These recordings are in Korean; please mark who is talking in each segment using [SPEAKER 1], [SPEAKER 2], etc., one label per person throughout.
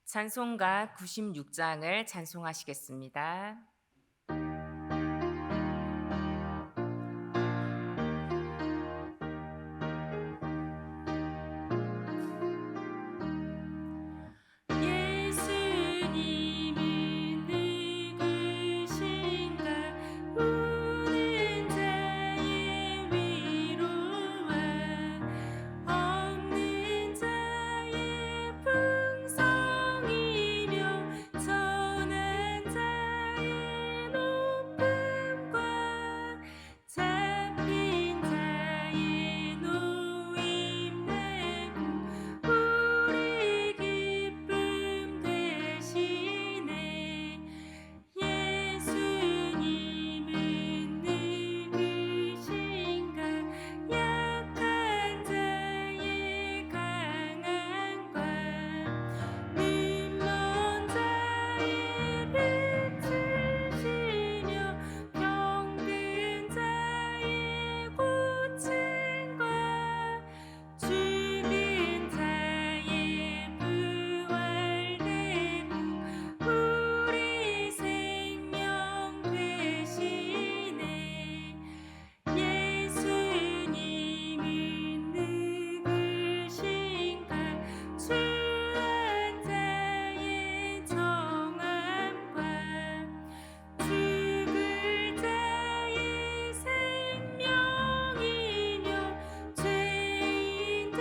[SPEAKER 1] 찬송가 96장을 찬송하시겠습니다. 예수님은 누구신가 우는 자의 위로와 없는 자의 풍성이며 전한 자의 높음과 잡힌 자의 노임되고 우리 기쁨 되시네. 예수님은 누구신가 약한 자의 강함과 눈먼 자의 빛으시며 병든 자의 고침과 죽은 자의 부활되고 우리 생명 되시네. 예수님은 누구신가 주한 자의 정함과 죽을 자의 생명이며 죄인들의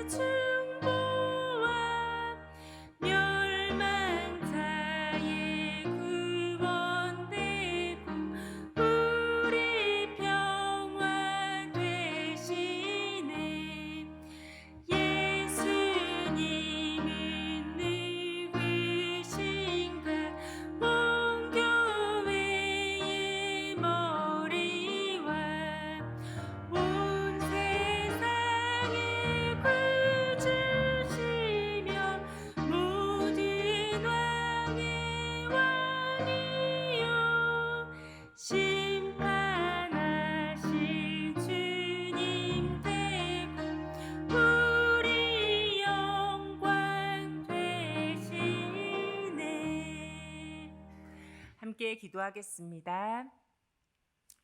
[SPEAKER 1] 중보와 멸망 자의 구원되고 우리 평화 되시네. 예수님은 누구신가 온 교회의 머리와 온 세상의 구주시며 모든 왕의 왕이요 심판하실 주님 되고 우리 영광 되시네. 함께 기도하겠습니다.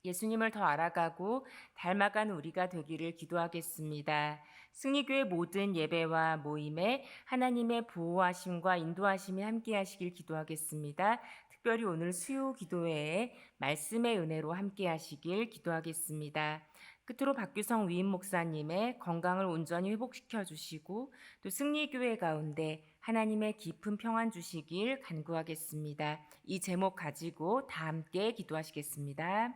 [SPEAKER 1] 예수님을 더 알아가고 닮아간 우리가 되기를 기도하겠습니다. 승리교회 모든 예배와 모임에 하나님의 보호하심과 인도하심이 함께 하시길 기도하겠습니다. 특별히 오늘 수요 기도회에 말씀의 은혜로 함께 하시길 기도하겠습니다. 끝으로 박규성 위임 목사님의 건강을 온전히 회복시켜 주시고 또 승리교회 가운데 하나님의 깊은 평안 주시길 간구하겠습니다. 이 제목 가지고 다 함께 기도하시겠습니다.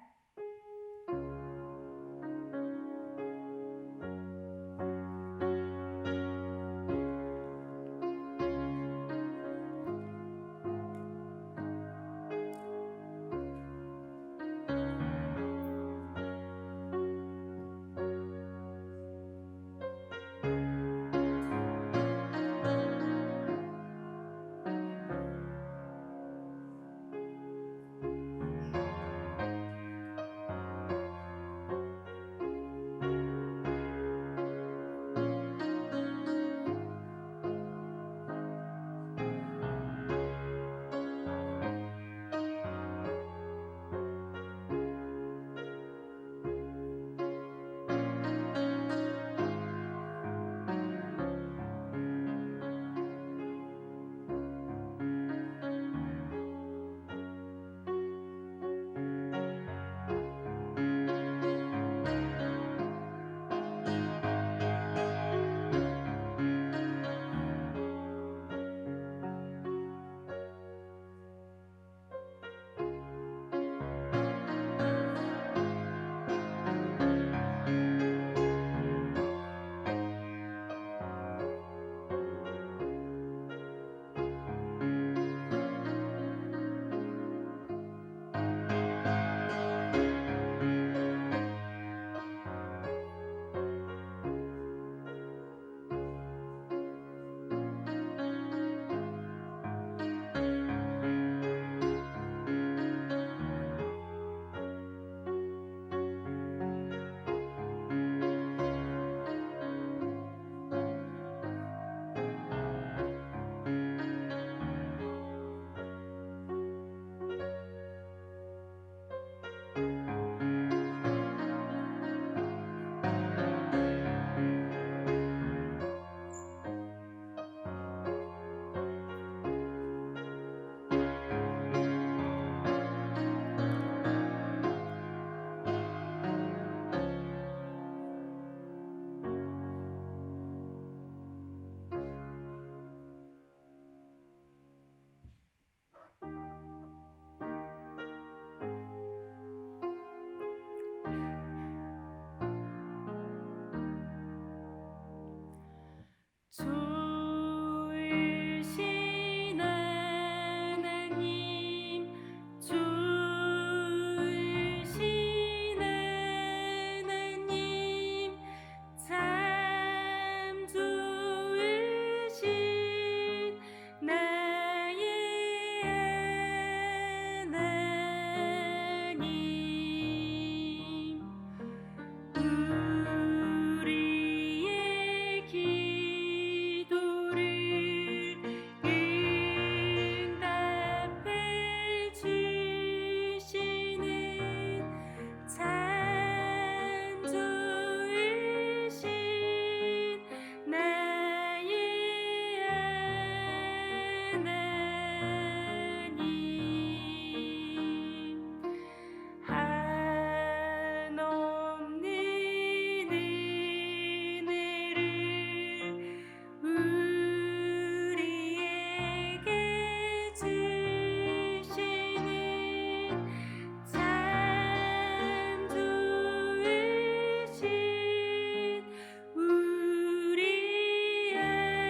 [SPEAKER 1] 좋으신 하나님, 좋으신 하나님, 참 좋으신 나의 하나님. 우리의 기도를 응답해 주시는 참 좋으신 나의 하나님. 한없는 은혜를 우리에게 주시는 참 좋으신 우리 하나님.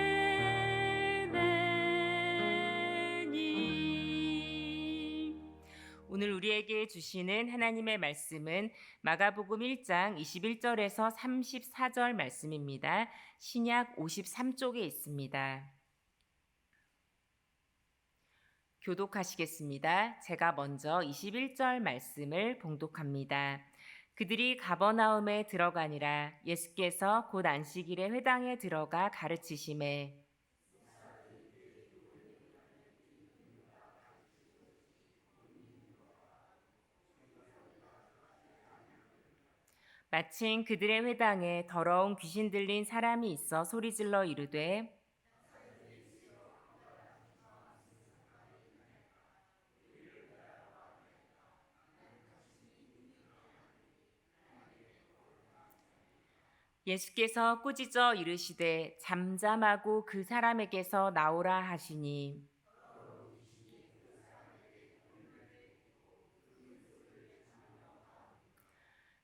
[SPEAKER 1] 오늘 우리에게 주시는 하나님의 말씀은 마가복음 1장 21절에서 34절 말씀입니다. 신약 53쪽에 있습니다. 교독하시겠습니다. 제가 먼저 21절 말씀을 봉독합니다. 그들이 가버나움에 들어가니라. 예수께서 곧 안식일에 회당에 들어가 가르치시매 마침 그들의 회당에 더러운 귀신 들린 사람이 있어 소리질러 이르되 예수께서 꾸짖어 이르시되 잠잠하고 그 사람에게서 나오라 하시니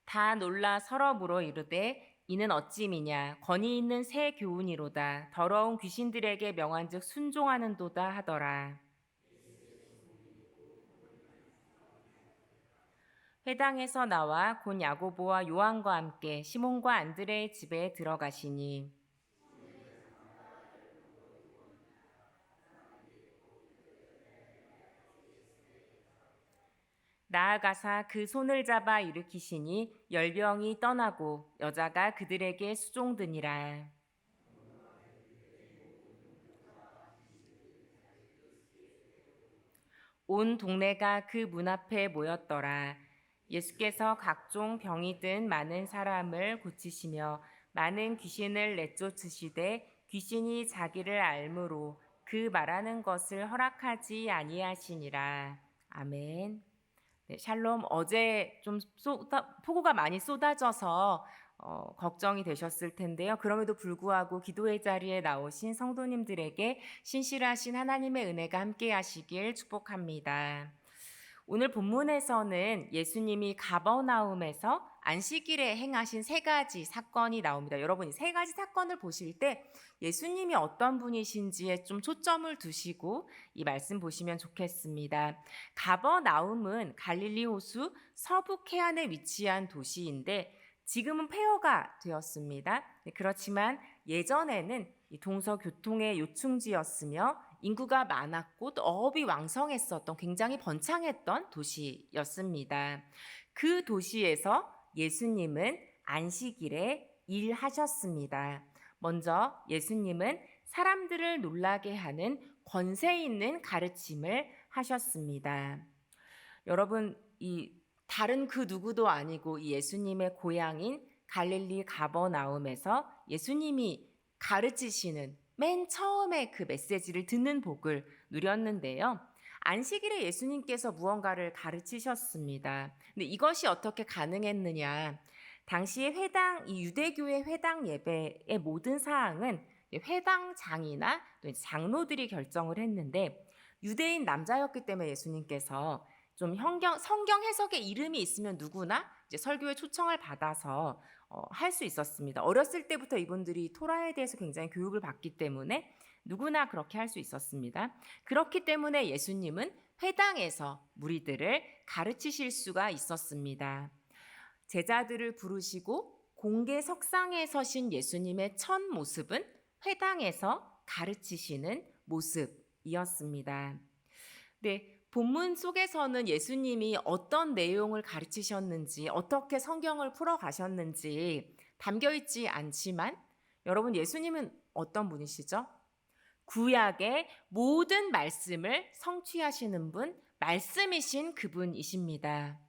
[SPEAKER 1] 다 놀라 서로 물어 이르되 이는 어찌미냐 권위 있는 새 교훈이로다 더러운 귀신들에게 명한즉 순종하는도다 하더라. 회당에서 나와 곧 야고보와 요한과 함께 시몬과 안드레의 집에 들어가시니 나아가사 그 손을 잡아 일으키시니 열병이 떠나고 여자가 그들에게 수종드니라. 온 동네가 그 문 앞에 모였더라. 예수께서 각종 병이 든 많은 사람을 고치시며 많은 귀신을 내쫓으시되 귀신이 자기를 알므로 그 말하는 것을 허락하지 아니하시니라. 아멘. 네, 샬롬. 어제 좀 폭우가 많이 쏟아져서 걱정이 되셨을 텐데요. 그럼에도 불구하고 기도의 자리에 나오신 성도님들에게 신실하신 하나님의 은혜가 함께 하시길 축복합니다. 오늘 본문에서는 예수님이 가버나움에서 안식일에 행하신 세 가지 사건이 나옵니다. 여러분, 이 세 가지 사건을 보실 때 예수님이 어떤 분이신지에 좀 초점을 두시고 이 말씀 보시면 좋겠습니다. 가버나움은 갈릴리 호수 서북 해안에 위치한 도시인데 지금은 폐허가 되었습니다. 그렇지만 예전에는 동서교통의 요충지였으며 인구가 많았고 또 어업이 왕성했었던 굉장히 번창했던 도시였습니다. 그 도시에서 예수님은 안식일에 일하셨습니다. 먼저 예수님은 사람들을 놀라게 하는 권세 있는 가르침을 하셨습니다. 여러분, 이 다른 그 누구도 아니고 이 예수님의 고향인 갈릴리 가버나움에서 예수님이 가르치시는 맨 처음에 그 메시지를 듣는 복을 누렸는데요. 안식일에 예수님께서 무언가를 가르치셨습니다. 근데 이것이 어떻게 가능했느냐? 당시의 회당, 이 유대교의 회당 예배의 모든 사항은 회당장이나 또 장로들이 결정을 했는데 유대인 남자였기 때문에 예수님께서 좀 성경 해석에 이름이 있으면 누구나 이제 설교에 초청을 받아서 할 수 있었습니다. 어렸을 때부터 이분들이 토라에 대해서 굉장히 교육을 받기 때문에 누구나 그렇게 할 수 있었습니다. 그렇기 때문에 예수님은 회당에서 무리들을 가르치실 수가 있었습니다. 제자들을 부르시고 공개 석상에 서신 예수님의 첫 모습은 회당에서 가르치시는 모습이었습니다. 네, 본문 속에서는 예수님이 어떤 내용을 가르치셨는지, 어떻게 성경을 풀어가셨는지 담겨있지 않지만 여러분, 예수님은 어떤 분이시죠? 구약의 모든 말씀을 성취하시는 분, 말씀이신 그분이십니다.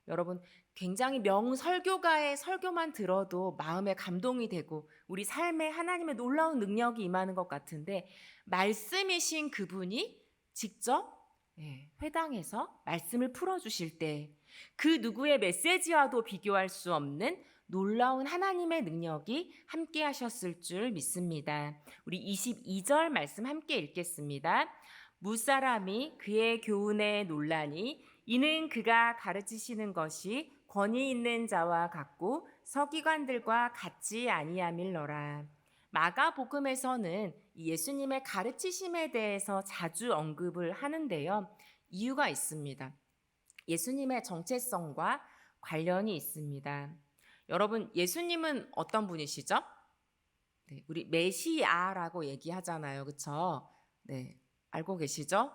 [SPEAKER 1] 여러분, 굉장히 명설교가의 설교만 들어도 마음에 감동이 되고 우리 삶에 하나님의 놀라운 능력이 임하는 것 같은데, 말씀이신 그분이 직접 회당에서 말씀을 풀어주실 때 그 누구의 메시지와도 비교할 수 없는 놀라운 하나님의 능력이 함께 하셨을 줄 믿습니다. 우리 22절 말씀 함께 읽겠습니다. 무사람이 그의 교훈에 놀라니 이는 그가 가르치시는 것이 권위 있는 자와 같고 서기관들과 같지 아니함일러라. 마가복음에서는 예수님의 가르치심에 대해서 자주 언급을 하는데요. 이유가 있습니다. 예수님의 정체성과 관련이 있습니다. 여러분, 예수님은 어떤 분이시죠? 네, 우리 메시아라고 얘기하잖아요. 그렇죠? 네, 알고 계시죠?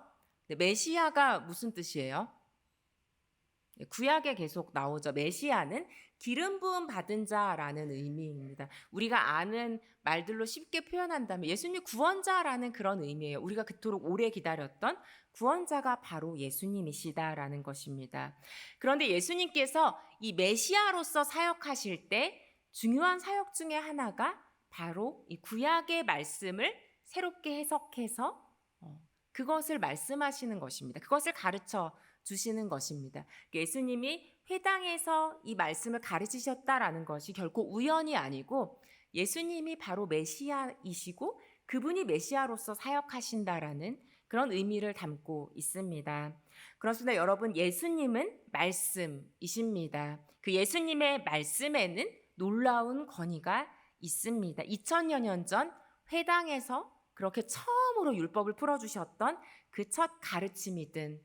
[SPEAKER 1] 네, 메시아가 무슨 뜻이에요? 구약에 계속 나오죠. 메시아는 기름 부음 받은 자라는 의미입니다. 우리가 아는 말들로 쉽게 표현한다면 예수님 구원자라는 그런 의미예요. 우리가 그토록 오래 기다렸던 구원자가 바로 예수님이시다라는 것입니다. 그런데 예수님께서 이 메시아로서 사역하실 때 중요한 사역 중에 하나가 바로 이 구약의 말씀을 새롭게 해석해서 그것을 말씀하시는 것입니다. 그것을 가르쳐 주시는 것입니다. 예수님이 회당에서 이 말씀을 가르치셨다라는 것이 결코 우연이 아니고 예수님이 바로 메시아이시고 그분이 메시아로서 사역하신다라는 그런 의미를 담고 있습니다. 그렇습니다. 여러분, 예수님은 말씀이십니다. 그 예수님의 말씀에는 놀라운 권위가 있습니다. 2000여 년 전 회당에서 그렇게 처음으로 율법을 풀어주셨던 그 첫 가르침이든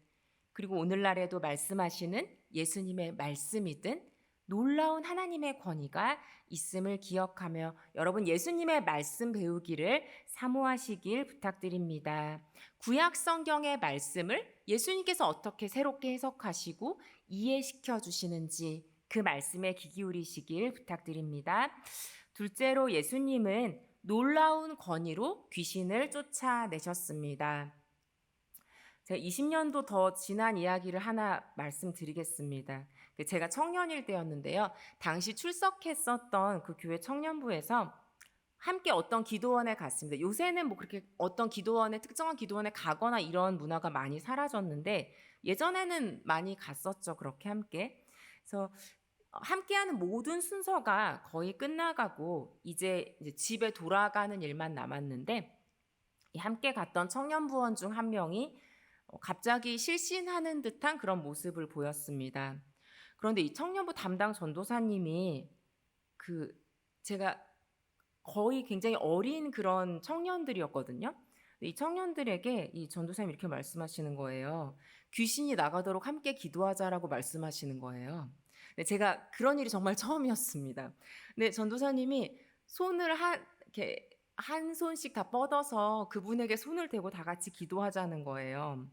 [SPEAKER 1] 그리고 오늘날에도 말씀하시는 예수님의 말씀이든 놀라운 하나님의 권위가 있음을 기억하며 여러분, 예수님의 말씀 배우기를 사모하시길 부탁드립니다. 구약 성경의 말씀을 예수님께서 어떻게 새롭게 해석하시고 이해시켜 주시는지 그 말씀에 귀 기울이시길 부탁드립니다. 둘째로, 예수님은 놀라운 권위로 귀신을 쫓아내셨습니다. 제가 20년도 더 지난 이야기를 하나 말씀드리겠습니다. 제가 청년일 때였는데요. 당시 출석했었던 그 교회 청년부에서 함께 어떤 기도원에 갔습니다. 요새는 뭐 그렇게 어떤 기도원에 특정한 기도원에 가거나 이런 문화가 많이 사라졌는데 예전에는 많이 갔었죠. 그렇게 함께. 그래서 함께하는 모든 순서가 거의 끝나가고 이제 집에 돌아가는 일만 남았는데 함께 갔던 청년부원 중 한 명이 갑자기 실신하는 듯한 그런 모습을 보였습니다. 그런데 이 청년부 담당 전도사님이 제가 거의 굉장히 어린 그런 청년들이었거든요. 이 청년들에게 이 전도사님이 이렇게 말씀하시는 거예요. 귀신이 나가도록 함께 기도하자라고 말씀하시는 거예요. 제가 그런 일이 정말 처음이었습니다. 근데 전도사님이 손을 이렇게 한 손씩 다 뻗어서 그분에게 손을 대고 다 같이 기도하자는 거예요.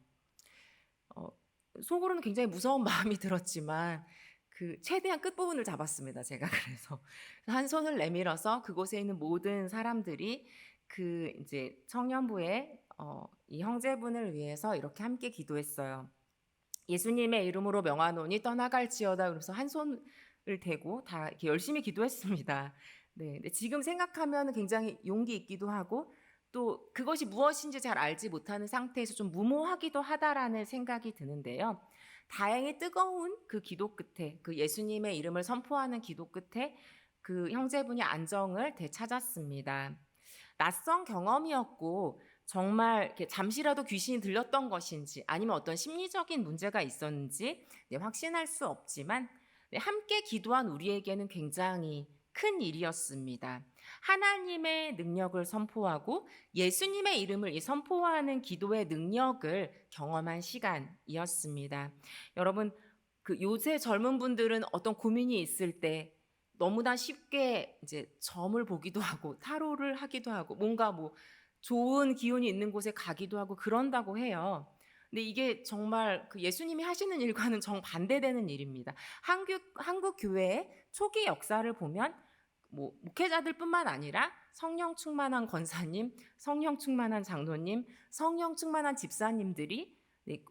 [SPEAKER 1] 속으로는 굉장히 무서운 마음이 들었지만 최대한 끝부분을 잡았습니다. 제가 그래서 한 손을 내밀어서 그곳에 있는 모든 사람들이 이제 청년부의 이 형제분을 위해서 이렇게 함께 기도했어요. 예수님의 이름으로 명하노니 떠나갈지어다. 그래서 한 손을 대고 다 이렇게 열심히 기도했습니다. 네, 근데 지금 생각하면 굉장히 용기 있기도 하고 또 그것이 무엇인지 잘 알지 못하는 상태에서 좀 무모하기도 하다라는 생각이 드는데요. 다행히 뜨거운 그 기도 끝에, 그 예수님의 이름을 선포하는 기도 끝에 그 형제분이 안정을 되찾았습니다. 낯선 경험이었고 정말 이렇게 잠시라도 귀신이 들렸던 것인지 아니면 어떤 심리적인 문제가 있었는지 확신할 수 없지만 함께 기도한 우리에게는 굉장히 큰 일이었습니다. 하나님의 능력을 선포하고 예수님의 이름을 선포하는 기도의 능력을 경험한 시간이었습니다. 여러분, 요새 젊은 분들은 어떤 고민이 있을 때 너무나 쉽게 이제 점을 보기도 하고 타로를 하기도 하고 뭔가 좋은 기운이 있는 곳에 가기도 하고 그런다고 해요. 근데 이게 정말 예수님이 하시는 일과는 정반대되는 일입니다. 한국 교회의 초기 역사를 보면 목회자들뿐만 아니라 성령 충만한 권사님, 성령 충만한 장로님, 성령 충만한 집사님들이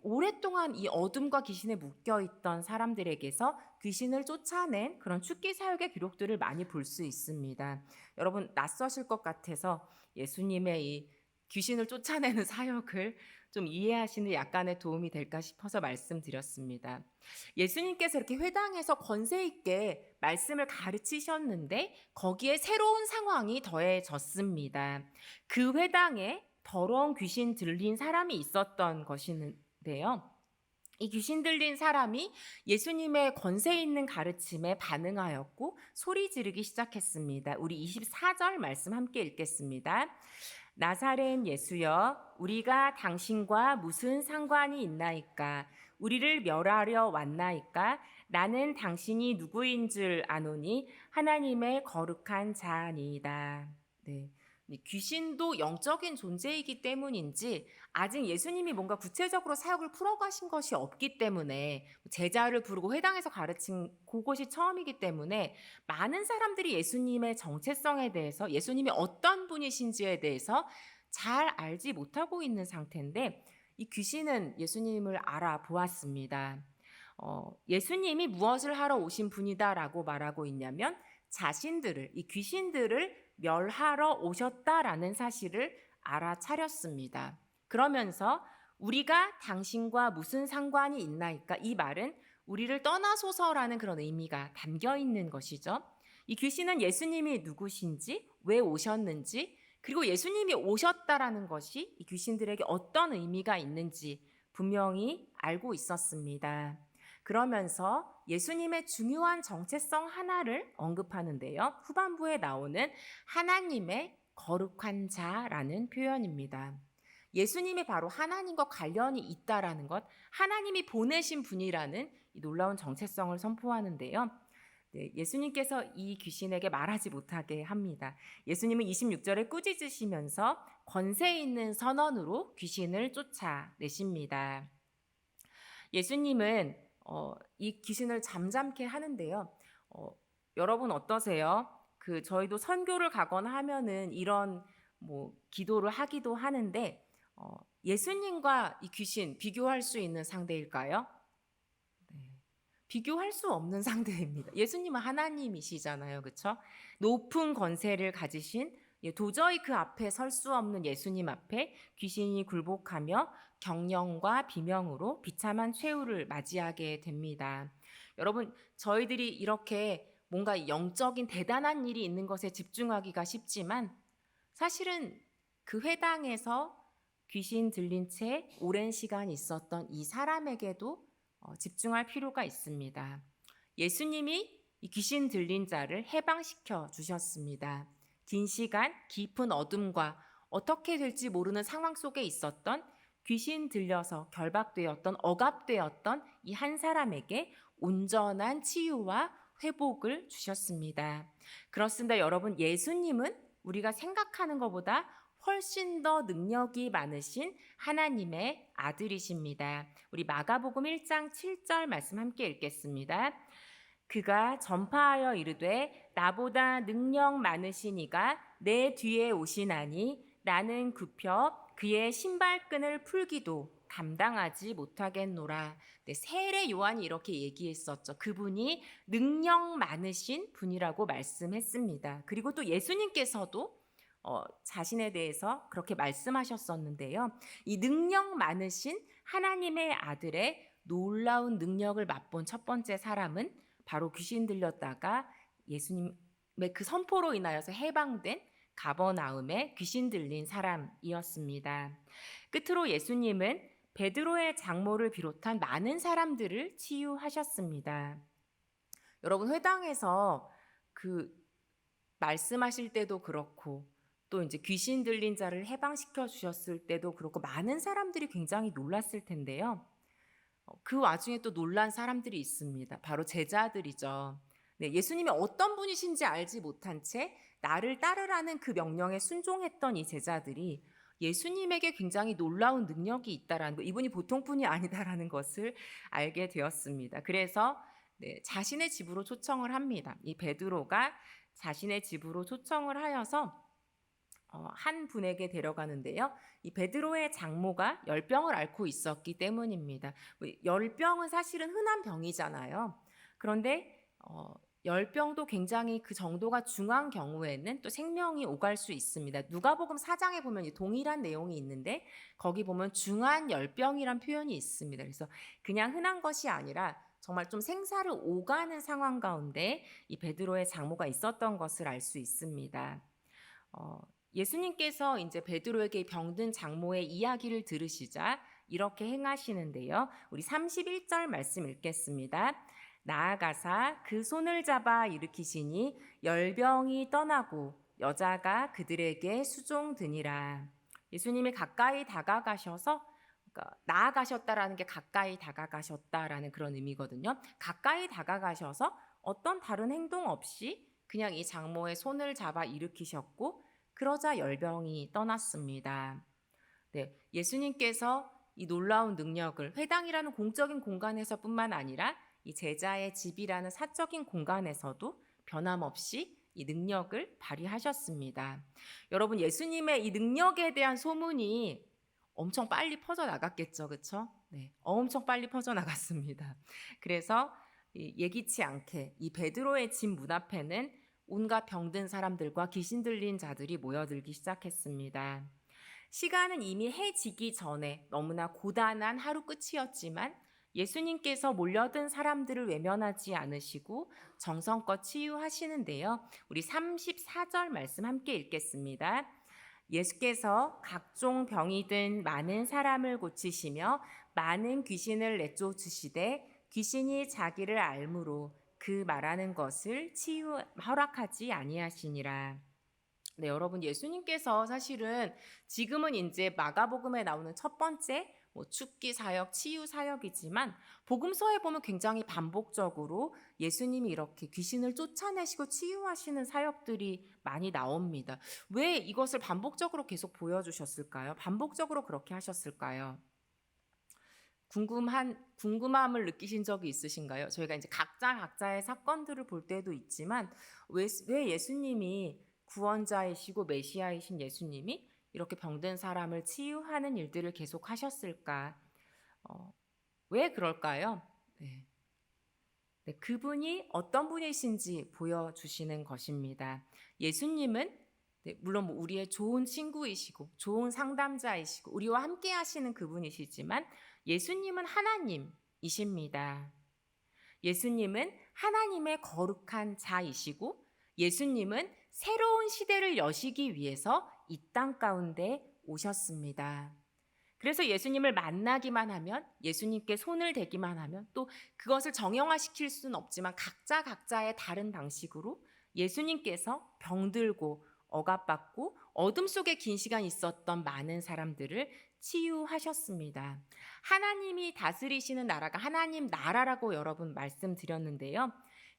[SPEAKER 1] 오랫동안 이 어둠과 귀신에 묶여있던 사람들에게서 귀신을 쫓아낸 그런 축기 사역의 기록들을 많이 볼 수 있습니다. 여러분 낯서실 것 같아서 예수님의 이 귀신을 쫓아내는 사역을 좀 이해하시는 약간의 도움이 될까 싶어서 말씀드렸습니다. 예수님께서 이렇게 회당에서 권세 있게 말씀을 가르치셨는데 거기에 새로운 상황이 더해졌습니다. 그 회당에 더러운 귀신 들린 사람이 있었던 것인데요. 이 귀신 들린 사람이 예수님의 권세 있는 가르침에 반응하였고 소리 지르기 시작했습니다. 우리 24절 말씀 함께 읽겠습니다. 나사렛 예수여, 우리가 당신과 무슨 상관이 있나이까? 우리를 멸하려 왔나이까? 나는 당신이 누구인 줄 아노니 하나님의 거룩한 자니이다. 네. 귀신도 영적인 존재이기 때문인지 아직 예수님이 뭔가 구체적으로 사역을 풀어가신 것이 없기 때문에 제자를 부르고 회당에서 가르친 그것이 처음이기 때문에 많은 사람들이 예수님의 정체성에 대해서 예수님이 어떤 분이신지에 대해서 잘 알지 못하고 있는 상태인데 이 귀신은 예수님을 알아보았습니다. 예수님이 무엇을 하러 오신 분이다라고 말하고 있냐면 자신들을 이 귀신들을 멸하러 오셨다라는 사실을 알아차렸습니다. 그러면서 우리가 당신과 무슨 상관이 있나이까? 이 말은 우리를 떠나소서라는 그런 의미가 담겨 있는 것이죠. 이 귀신은 예수님이 누구신지, 왜 오셨는지, 그리고 예수님이 오셨다라는 것이 이 귀신들에게 어떤 의미가 있는지 분명히 알고 있었습니다. 그러면서 예수님의 중요한 정체성 하나를 언급하는데요. 후반부에 나오는 하나님의 거룩한 자라는 표현입니다. 예수님이 바로 하나님과 관련이 있다라는 것, 하나님이 보내신 분이라는 이 놀라운 정체성을 선포하는데요. 네, 예수님께서 이 귀신에게 말하지 못하게 합니다. 예수님은 26절에 꾸짖으시면서 권세 있는 선언으로 귀신을 쫓아내십니다. 예수님은 이 귀신을 잠잠케 하는데요. 여러분 어떠세요? 저희도 선교를 가거나 하면은 이런 기도를 하기도 하는데 예수님과 이 귀신 비교할 수 있는 상대일까요? 네. 비교할 수 없는 상대입니다. 예수님은 하나님이시잖아요. 그렇죠? 높은 권세를 가지신 도저히 그 앞에 설 수 없는 예수님 앞에 귀신이 굴복하며 경령과 비명으로 비참한 최후를 맞이하게 됩니다. 여러분, 저희들이 이렇게 뭔가 영적인 대단한 일이 있는 것에 집중하기가 쉽지만 사실은 그 회당에서 귀신 들린 채 오랜 시간 있었던 이 사람에게도 집중할 필요가 있습니다. 예수님이 이 귀신 들린 자를 해방시켜 주셨습니다. 긴 시간 깊은 어둠과 어떻게 될지 모르는 상황 속에 있었던 귀신 들려서 결박되었던 억압되었던 이 한 사람에게 온전한 치유와 회복을 주셨습니다. 그렇습니다. 여러분, 예수님은 우리가 생각하는 것보다 훨씬 더 능력이 많으신 하나님의 아들이십니다. 우리 마가복음 1장 7절 말씀 함께 읽겠습니다. 그가 전파하여 이르되 나보다 능력 많으신 이가 내 뒤에 오시나니 나는 굽혀 그의 신발끈을 풀기도 감당하지 못하겠노라. 네, 세례 요한이 이렇게 얘기했었죠. 그분이 능력 많으신 분이라고 말씀했습니다. 그리고 또 예수님께서도 자신에 대해서 그렇게 말씀하셨었는데요. 이 능력 많으신 하나님의 아들의 놀라운 능력을 맛본 첫 번째 사람은 바로 귀신 들렸다가 예수님의 그 선포로 인하여서 해방된 가버나움에 귀신 들린 사람이었습니다. 끝으로 예수님은 베드로의 장모를 비롯한 많은 사람들을 치유하셨습니다. 여러분, 회당에서 말씀하실 때도 그렇고 또 이제 귀신 들린 자를 해방시켜 주셨을 때도 그렇고 많은 사람들이 굉장히 놀랐을 텐데요. 그 와중에 또 놀란 사람들이 있습니다. 바로 제자들이죠. 네, 예수님이 어떤 분이신지 알지 못한 채 나를 따르라는 그 명령에 순종했던 이 제자들이 예수님에게 굉장히 놀라운 능력이 있다라는 거, 이분이 보통 분이 아니다라는 것을 알게 되었습니다. 그래서 네, 자신의 집으로 초청을 합니다. 이 베드로가 자신의 집으로 초청을 하여서 한 분에게 데려가는데요. 이 베드로의 장모가 열병을 앓고 있었기 때문입니다. 열병은 사실은 흔한 병이잖아요. 그런데 열병도 굉장히 그 정도가 중한 경우에는 또 생명이 오갈 수 있습니다. 누가복음 4장에 보면 동일한 내용이 있는데 거기 보면 중한 열병이란 표현이 있습니다. 그래서 그냥 흔한 것이 아니라 정말 좀 생사를 오가는 상황 가운데 이 베드로의 장모가 있었던 것을 알 수 있습니다. 예수님께서 이제 베드로에게 병든 장모의 이야기를 들으시자 이렇게 행하시는데요. 우리 31절 말씀 읽겠습니다. 나아가사 그 손을 잡아 일으키시니 열병이 떠나고 여자가 그들에게 수종드니라. 예수님이 가까이 다가가셔서, 그러니까 나아가셨다라는 게 가까이 다가가셨다라는 그런 의미거든요. 가까이 다가가셔서 어떤 다른 행동 없이 그냥 이 장모의 손을 잡아 일으키셨고 그러자 열병이 떠났습니다. 네, 예수님께서 이 놀라운 능력을 회당이라는 공적인 공간에서뿐만 아니라 이 제자의 집이라는 사적인 공간에서도 변함없이 이 능력을 발휘하셨습니다. 여러분, 예수님의 이 능력에 대한 소문이 엄청 빨리 퍼져나갔겠죠, 그렇죠? 네, 엄청 빨리 퍼져나갔습니다. 그래서 예기치 않게 이 베드로의 집 문 앞에는 온갖 병든 사람들과 귀신 들린 자들이 모여들기 시작했습니다. 시간은 이미 해지기 전에 너무나 고단한 하루 끝이었지만 예수님께서 몰려든 사람들을 외면하지 않으시고 정성껏 치유하시는데요. 우리 34절 말씀 함께 읽겠습니다. 예수께서 각종 병이 든 많은 사람을 고치시며 많은 귀신을 내쫓으시되 귀신이 자기를 알므로 그 말하는 것을 허락하지 아니하시니라. 네, 여러분, 예수님께서 사실은 지금은 이제 마가복음에 나오는 첫 번째 죽기 사역, 치유 사역이지만 복음서에 보면 굉장히 반복적으로 예수님이 이렇게 귀신을 쫓아내시고 치유하시는 사역들이 많이 나옵니다. 왜 이것을 반복적으로 계속 보여주셨을까요? 반복적으로 그렇게 하셨을까요? 궁금함을 느끼신 적이 있으신가요? 저희가 이제 각자의 사건들을 볼 때도 있지만 왜 예수님이 구원자이시고 메시아이신 예수님이 이렇게 병든 사람을 치유하는 일들을 계속 하셨을까? 왜 그럴까요? 네. 네, 그분이 어떤 분이신지 보여주시는 것입니다. 예수님은 물론 우리의 좋은 친구이시고 좋은 상담자이시고 우리와 함께 하시는 그분이시지만 예수님은 하나님이십니다. 예수님은 하나님의 거룩한 자이시고 예수님은 새로운 시대를 여시기 위해서 이 땅 가운데 오셨습니다. 그래서 예수님을 만나기만 하면, 예수님께 손을 대기만 하면, 또 그것을 정형화시킬 수는 없지만 각자의 다른 방식으로 예수님께서 병들고 억압받고 어둠 속에 긴 시간 있었던 많은 사람들을 치유하셨습니다. 하나님이 다스리시는 나라가 하나님 나라라고 여러분 말씀드렸는데요.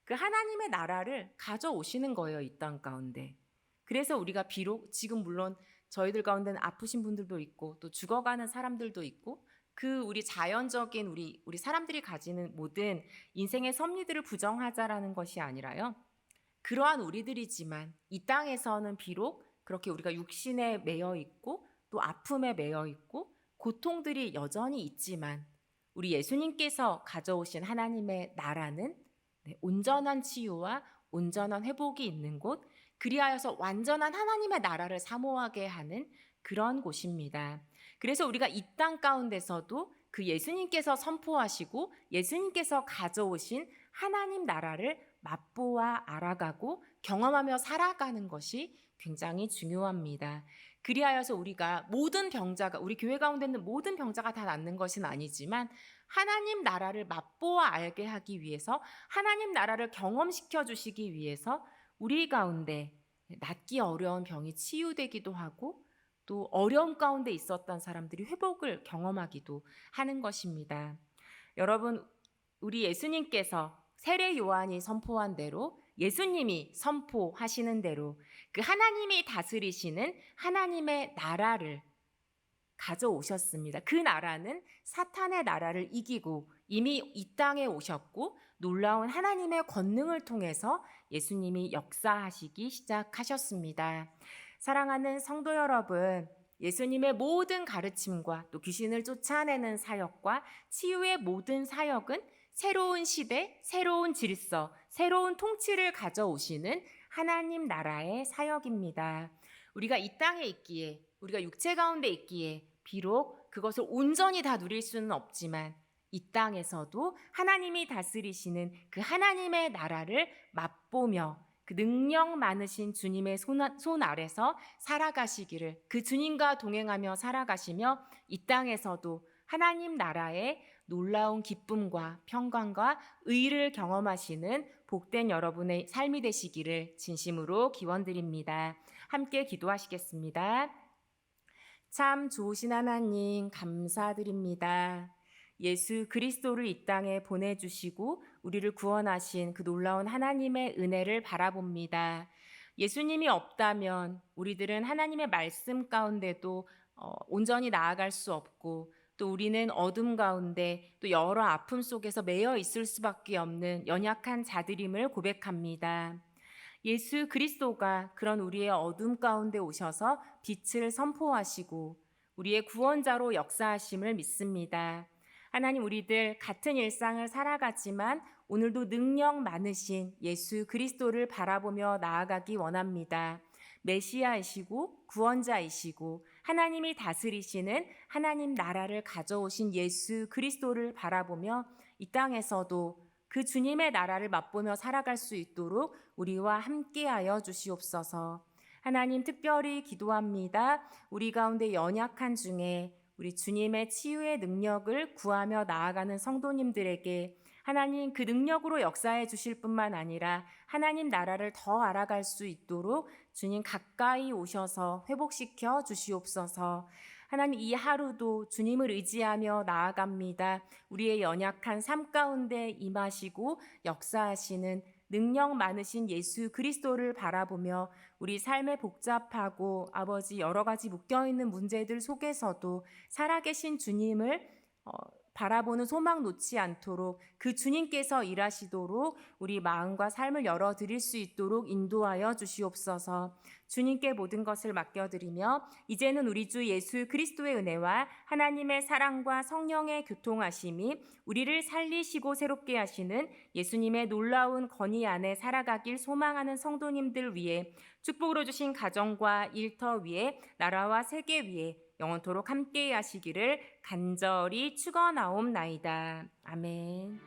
[SPEAKER 1] 그 하나님의 나라를 가져오시는 거예요, 이 땅 가운데. 그래서 우리가 비록 지금 물론 저희들 가운데는 아프신 분들도 있고 또 죽어가는 사람들도 있고 그 우리 자연적인 우리 사람들이 가지는 모든 인생의 섭리들을 부정하자라는 것이 아니라요. 그러한 우리들이지만 이 땅에서는 비록 그렇게 우리가 육신에 매여 있고 또 아픔에 매여 있고 고통들이 여전히 있지만 우리 예수님께서 가져오신 하나님의 나라는 온전한 치유와 온전한 회복이 있는 곳, 그리하여서 완전한 하나님의 나라를 사모하게 하는 그런 곳입니다. 그래서 우리가 이 땅 가운데서도 그 예수님께서 선포하시고 예수님께서 가져오신 하나님 나라를 맛보아 알아가고 경험하며 살아가는 것이 굉장히 중요합니다. 그리하여서 우리가 모든 병자가, 우리 교회 가운데 있는 모든 병자가 다 낫는 것은 아니지만 하나님 나라를 맛보아 알게 하기 위해서, 하나님 나라를 경험시켜 주시기 위해서 우리 가운데 낫기 어려운 병이 치유되기도 하고 또 어려움 가운데 있었던 사람들이 회복을 경험하기도 하는 것입니다. 여러분, 우리 예수님께서 세례 요한이 선포한 대로, 예수님이 선포하시는 대로 그 하나님이 다스리시는 하나님의 나라를 가져오셨습니다. 그 나라는 사탄의 나라를 이기고 이미 이 땅에 오셨고, 놀라운 하나님의 권능을 통해서 예수님이 역사하시기 시작하셨습니다. 사랑하는 성도 여러분, 예수님의 모든 가르침과 또 귀신을 쫓아내는 사역과 치유의 모든 사역은 새로운 시대, 새로운 질서, 새로운 통치를 가져오시는 하나님 나라의 사역입니다. 우리가 이 땅에 있기에, 우리가 육체 가운데 있기에 비록 그것을 온전히 다 누릴 수는 없지만 이 땅에서도 하나님이 다스리시는 그 하나님의 나라를 맛보며 그 능력 많으신 주님의 손 아래서 살아가시기를, 그 주님과 동행하며 살아가시며 이 땅에서도 하나님 나라의 놀라운 기쁨과 평강과 의를 경험하시는 복된 여러분의 삶이 되시기를 진심으로 기원드립니다. 함께 기도하시겠습니다. 참 좋으신 하나님, 감사드립니다. 예수 그리스도를 이 땅에 보내주시고 우리를 구원하신 그 놀라운 하나님의 은혜를 바라봅니다. 예수님이 없다면 우리들은 하나님의 말씀 가운데도 온전히 나아갈 수 없고, 또 우리는 어둠 가운데 또 여러 아픔 속에서 매여 있을 수밖에 없는 연약한 자들임을 고백합니다. 예수 그리스도가 그런 우리의 어둠 가운데 오셔서 빛을 선포하시고 우리의 구원자로 역사하심을 믿습니다. 하나님, 우리들 같은 일상을 살아가지만 오늘도 능력 많으신 예수 그리스도를 바라보며 나아가기 원합니다. 메시아이시고 구원자이시고 하나님이 다스리시는 하나님 나라를 가져오신 예수 그리스도를 바라보며 이 땅에서도 그 주님의 나라를 맛보며 살아갈 수 있도록 우리와 함께하여 주시옵소서. 하나님, 특별히 기도합니다. 우리 가운데 연약한 중에 우리 주님의 치유의 능력을 구하며 나아가는 성도님들에게 하나님 그 능력으로 역사해 주실 뿐만 아니라 하나님 나라를 더 알아갈 수 있도록 주님 가까이 오셔서 회복시켜 주시옵소서. 하나님, 이 하루도 주님을 의지하며 나아갑니다. 우리의 연약한 삶 가운데 임하시고 역사하시는 능력 많으신 예수 그리스도를 바라보며 우리 삶의 복잡하고 아버지 여러 가지 묶여있는 문제들 속에서도 살아계신 주님을 바라보는 소망 놓지 않도록 그 주님께서 일하시도록 우리 마음과 삶을 열어드릴 수 있도록 인도하여 주시옵소서. 주님께 모든 것을 맡겨드리며 이제는 우리 주 예수 그리스도의 은혜와 하나님의 사랑과 성령의 교통하심이 우리를 살리시고 새롭게 하시는 예수님의 놀라운 권위 안에 살아가길 소망하는 성도님들 위해, 축복으로 주신 가정과 일터 위에, 나라와 세계 위에 영원토록 함께 하시기를 간절히 축원하옵나이다. 아멘.